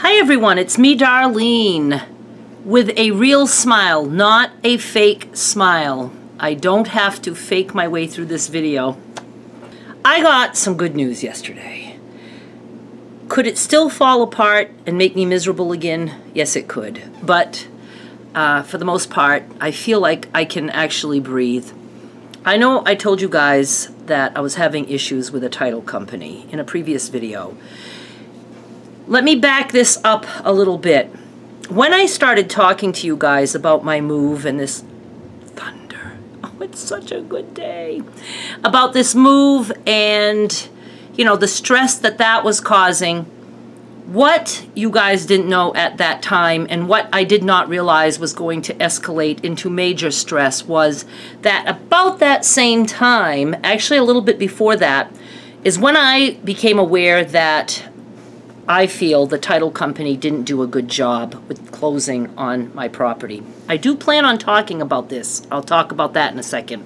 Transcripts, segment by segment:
Hi everyone, it's me, Darlene, with a real smile, not a fake smile. I don't have to fake my way through this video. I got some good news yesterday. Could it still fall apart and make me miserable again? Yes, it could. But for the most part, I feel like I can actually breathe. I know I told you guys that I was having issues with a title company in a previous video. Let me back this up a little bit. When I started talking to you guys about my move and this thunder, oh, it's such a good day, about this move and, you know, the stress that that was causing, what you guys didn't know at that time and what I did not realize was going to escalate into major stress was that about that same time, actually a little bit before that, is when I became aware that I feel the title company didn't do a good job with closing on my property. I do plan on talking about this. I'll talk about that in a second.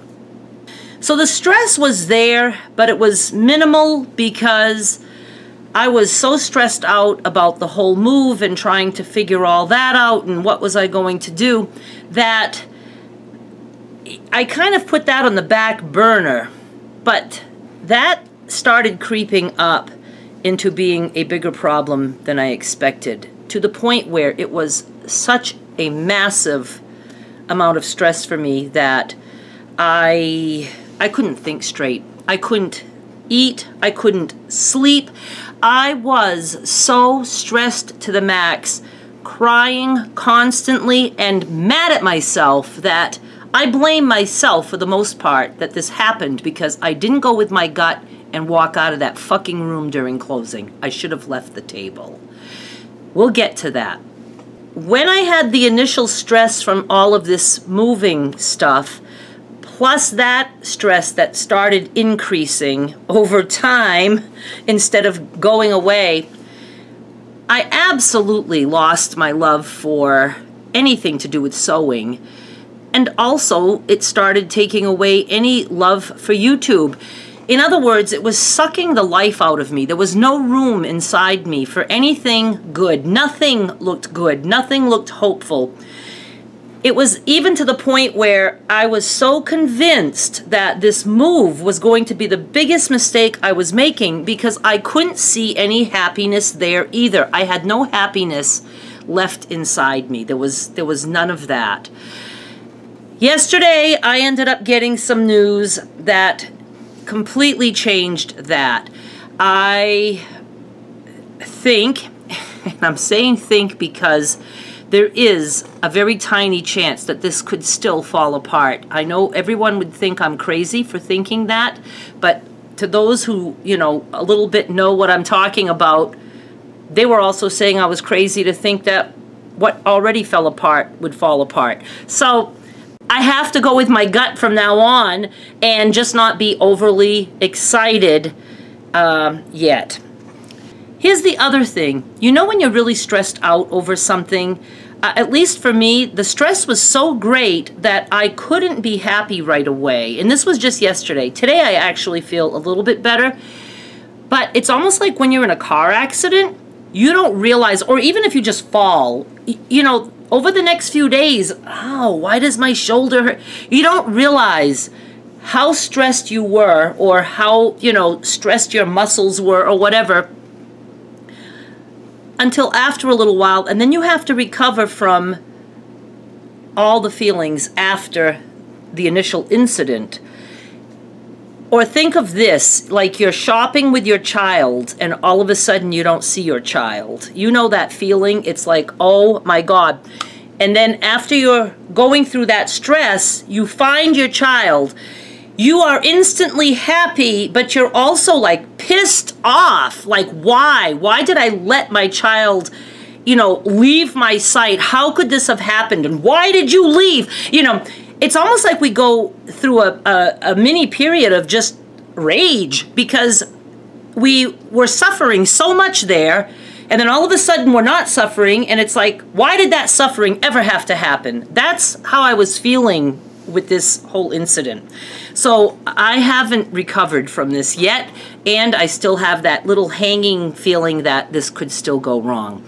So the stress was there, but it was minimal because I was so stressed out about the whole move and trying to figure all that out and what was I going to do, that I kind of put that on the back burner. But that started creeping up into being a bigger problem than I expected, to the point where it was such a massive amount of stress for me that I couldn't think straight. I couldn't eat. I couldn't sleep. I was so stressed to the max, crying constantly and mad at myself that I blame myself for the most part that this happened because I didn't go with my gut and walk out of that fucking room during closing. I should have left the table. We'll get to that. When I had the initial stress from all of this moving stuff, plus that stress that started increasing over time instead of going away, I absolutely lost my love for anything to do with sewing. And also, it started taking away any love for YouTube. In other words, it was sucking the life out of me. There was no room inside me for anything good. Nothing looked good. Nothing looked hopeful. It was even to the point where I was so convinced that this move was going to be the biggest mistake I was making because I couldn't see any happiness there either. I had no happiness left inside me. There was none of that. Yesterday, I ended up getting some news that completely changed that. I think, and I'm saying think because there is a very tiny chance that this could still fall apart. I know everyone would think I'm crazy for thinking that, but to those who, you know, a little bit know what I'm talking about, they were also saying I was crazy to think that what already fell apart would fall apart. So I have to go with my gut from now on and just not be overly excited yet. Here's the other thing. You know when you're really stressed out over something, at least for me, the stress was so great that I couldn't be happy right away. And this was just yesterday. Today I actually feel a little bit better. But it's almost like when you're in a car accident, you don't realize, or even if you just fall, you know, over the next few days, oh, why does my shoulder hurt? You don't realize how stressed you were or how, you know, stressed your muscles were or whatever until after a little while, and then you have to recover from all the feelings after the initial incident. Or think of this, like you're shopping with your child and all of a sudden you don't see your child. You know that feeling? It's like, oh my God. And then after you're going through that stress, you find your child. You are instantly happy, but you're also like pissed off. Like, why? Why did I let my child, you know, leave my sight? How could this have happened? And why did you leave? You know, it's almost like we go through a mini period of just rage because we were suffering so much there, and then all of a sudden we're not suffering, and it's like, why did that suffering ever have to happen? That's how I was feeling with this whole incident. So I haven't recovered from this yet, and I still have that little hanging feeling that this could still go wrong.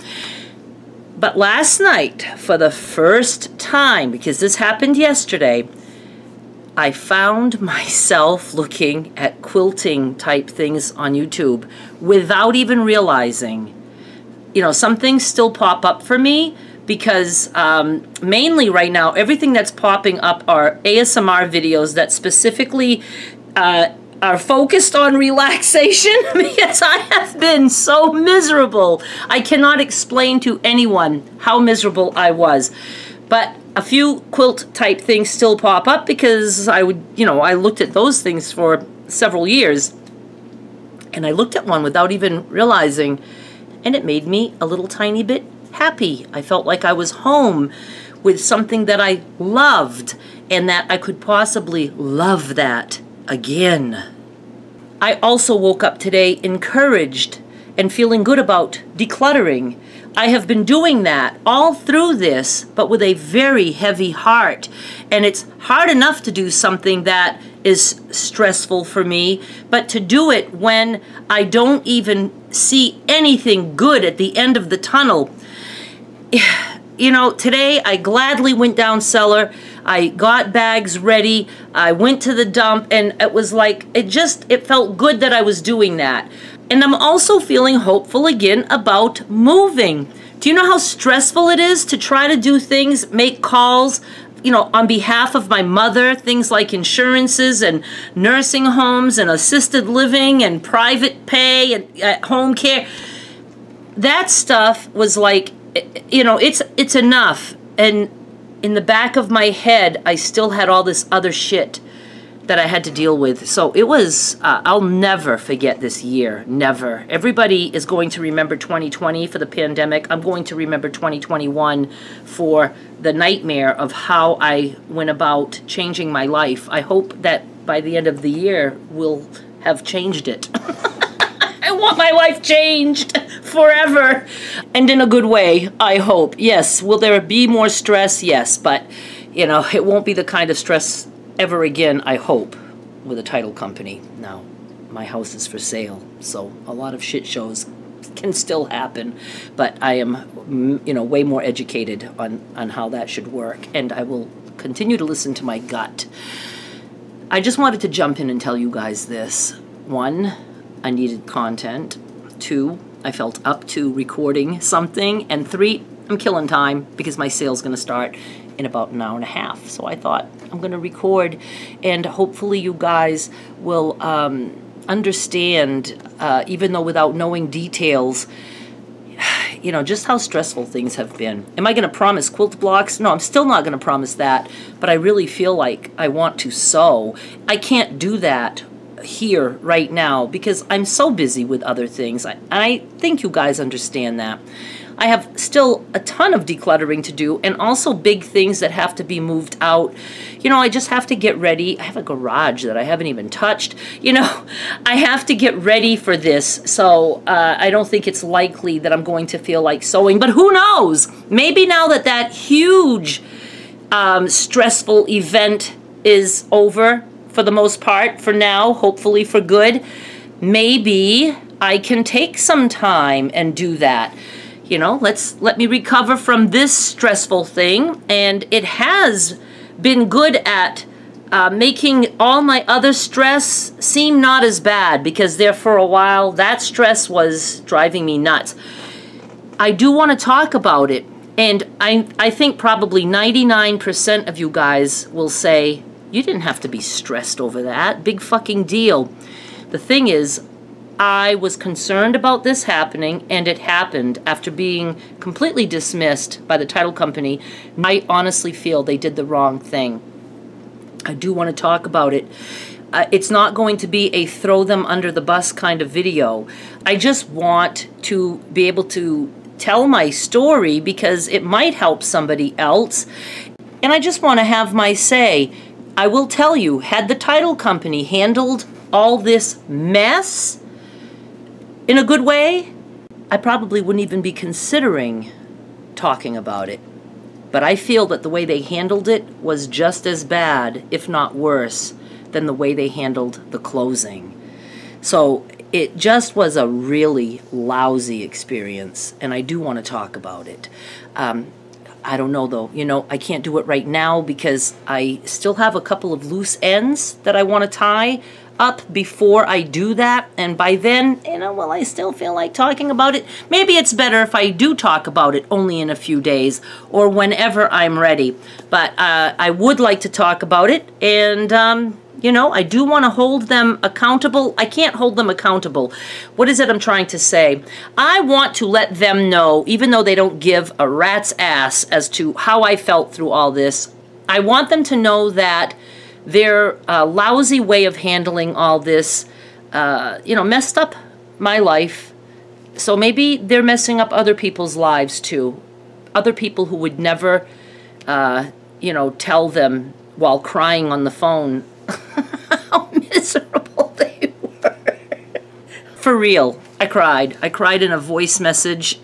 But last night, for the first time, because this happened yesterday, I found myself looking at quilting type things on YouTube without even realizing. You know, some things still pop up for me because mainly right now, everything that's popping up are ASMR videos that specifically are focused on relaxation because I have been so miserable. I cannot explain to anyone how miserable I was. But a few quilt type things still pop up because I looked at those things for several years. And I looked at one without even realizing, and it made me a little tiny bit happy. I felt like I was home with something that I loved and that I could possibly love that again. I also woke up today encouraged and feeling good about decluttering. I have been doing that all through this, but with a very heavy heart. And it's hard enough to do something that is stressful for me, but to do it when I don't even see anything good at the end of the tunnel. You know, today I gladly went down cellar. I got bags ready. I went to the dump, and it was like, it felt good that I was doing that. And I'm also feeling hopeful again about moving. Do you know how stressful it is to try to do things, make calls, you know, on behalf of my mother, things like insurances and nursing homes and assisted living and private pay and home care? That stuff was like, you know, it's enough. And in the back of my head, I still had all this other shit that I had to deal with. So it was, I'll never forget this year, never. Everybody is going to remember 2020 for the pandemic. I'm going to remember 2021 for the nightmare of how I went about changing my life. I hope that by the end of the year, we'll have changed it. I want my life changed forever, and in a good way, I hope. Yes, will there be more stress? Yes, but, you know, it won't be the kind of stress ever again, I hope, with a title company. Now, my house is for sale, so a lot of shit shows can still happen, but I am, you know, way more educated on how that should work, and I will continue to listen to my gut. I just wanted to jump in and tell you guys this. 1, I needed content. 2, I felt up to recording something. And 3, I'm killing time because my sale's going to start in about an hour and a half. So I thought I'm going to record, and hopefully you guys will understand, even though without knowing details, you know, just how stressful things have been. Am I going to promise quilt blocks? No, I'm still not going to promise that, but I really feel like I want to sew. I can't do that here right now because I'm so busy with other things. I think you guys understand that. I have still a ton of decluttering to do, and also big things that have to be moved out. You know, I just have to get ready. I have a garage that I haven't even touched. You know, I have to get ready for this, so I don't think it's likely that I'm going to feel like sewing, but who knows? Maybe now that that huge stressful event is over, for the most part, for now, hopefully for good, maybe I can take some time and do that. You know, let me recover from this stressful thing, and it has been good at making all my other stress seem not as bad, because there for a while that stress was driving me nuts. I do want to talk about it, and I think probably 99% of you guys will say, you didn't have to be stressed over that. Big fucking deal. The thing is, I was concerned about this happening, and it happened after being completely dismissed by the title company. I honestly feel they did the wrong thing. I do want to talk about it. It's not going to be a throw them under the bus kind of video. I just want to be able to tell my story because it might help somebody else. And I just want to have my say. I will tell you, had the title company handled all this mess in a good way, I probably wouldn't even be considering talking about it. But I feel that the way they handled it was just as bad, if not worse, than the way they handled the closing. So it just was a really lousy experience, and I do want to talk about it. I don't know though, you know, I can't do it right now because I still have a couple of loose ends that I want to tie up before I do that, and by then, you know, will I still feel like talking about it? Maybe it's better if I do talk about it only in a few days or whenever I'm ready, but I would like to talk about it, and you know, I do want to hold them accountable. I can't hold them accountable. What is it I'm trying to say? I want to let them know, even though they don't give a rat's ass as to how I felt through all this, I want them to know that their lousy way of handling all this, you know, messed up my life. So maybe they're messing up other people's lives too. Other people who would never, you know, tell them while crying on the phone how miserable they were. For real, I cried. I cried in a voice message.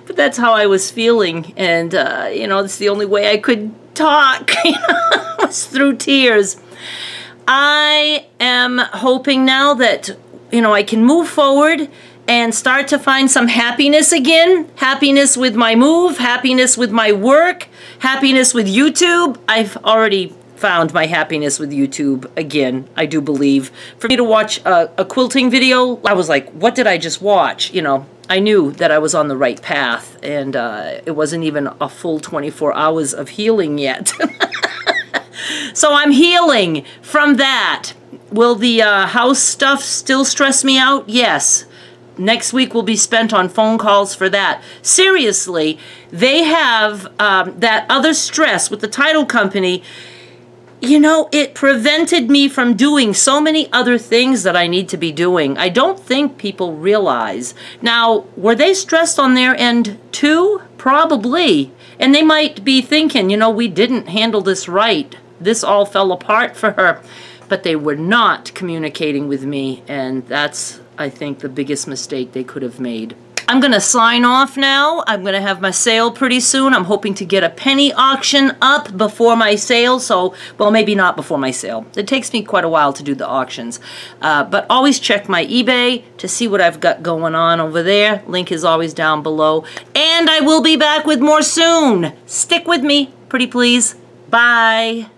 But that's how I was feeling, and you know, it's the only way I could talk, you know, was through tears. I am hoping now that, you know, I can move forward and start to find some happiness again. Happiness with my move, happiness with my work, happiness with YouTube. I've already found my happiness with YouTube again, I do believe. For me to watch a quilting video, I was like, what did I just watch? You know, I knew that I was on the right path, and it wasn't even a full 24 hours of healing yet. So I'm healing from that. Will the house stuff still stress me out? Yes. Next week will be spent on phone calls for that. Seriously, they have that other stress with the title company. You know, it prevented me from doing so many other things that I need to be doing. I don't think people realize. Now, were they stressed on their end too? Probably. And they might be thinking, you know, we didn't handle this right. This all fell apart for her. But they were not communicating with me, and that's, I think, the biggest mistake they could have made. I'm going to sign off now. I'm going to have my sale pretty soon. I'm hoping to get a penny auction up before my sale. So, well, maybe not before my sale. It takes me quite a while to do the auctions. But always check my eBay to see what I've got going on over there. Link is always down below. And I will be back with more soon. Stick with me, pretty please. Bye.